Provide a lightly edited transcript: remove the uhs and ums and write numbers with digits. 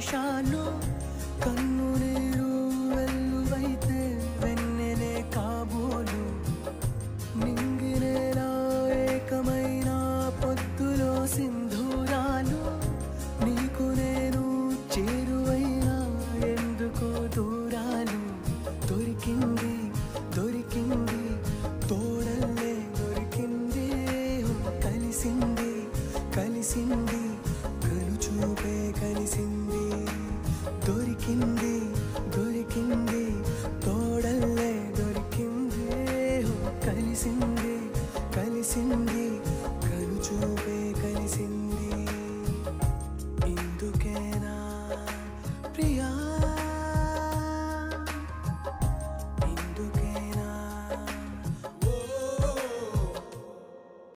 నిమిషాలు కన్ను నీరు వెల్లువైతే వెన్నెలే కాబోలు నింగినేలా ఏకమైన పొద్దులో సింధూరాలు నీకు నేను చేరువైనా ఎందుకో దూరాలు దొరికింది దొరికింది తోడల్లే దొరికింది కలిసింది కలిసింది కనుచూపే కలిసింది దొరికింది దొరికింది తోడల్లే దొరికింది కలిసింది కలిసింది కనుచూపే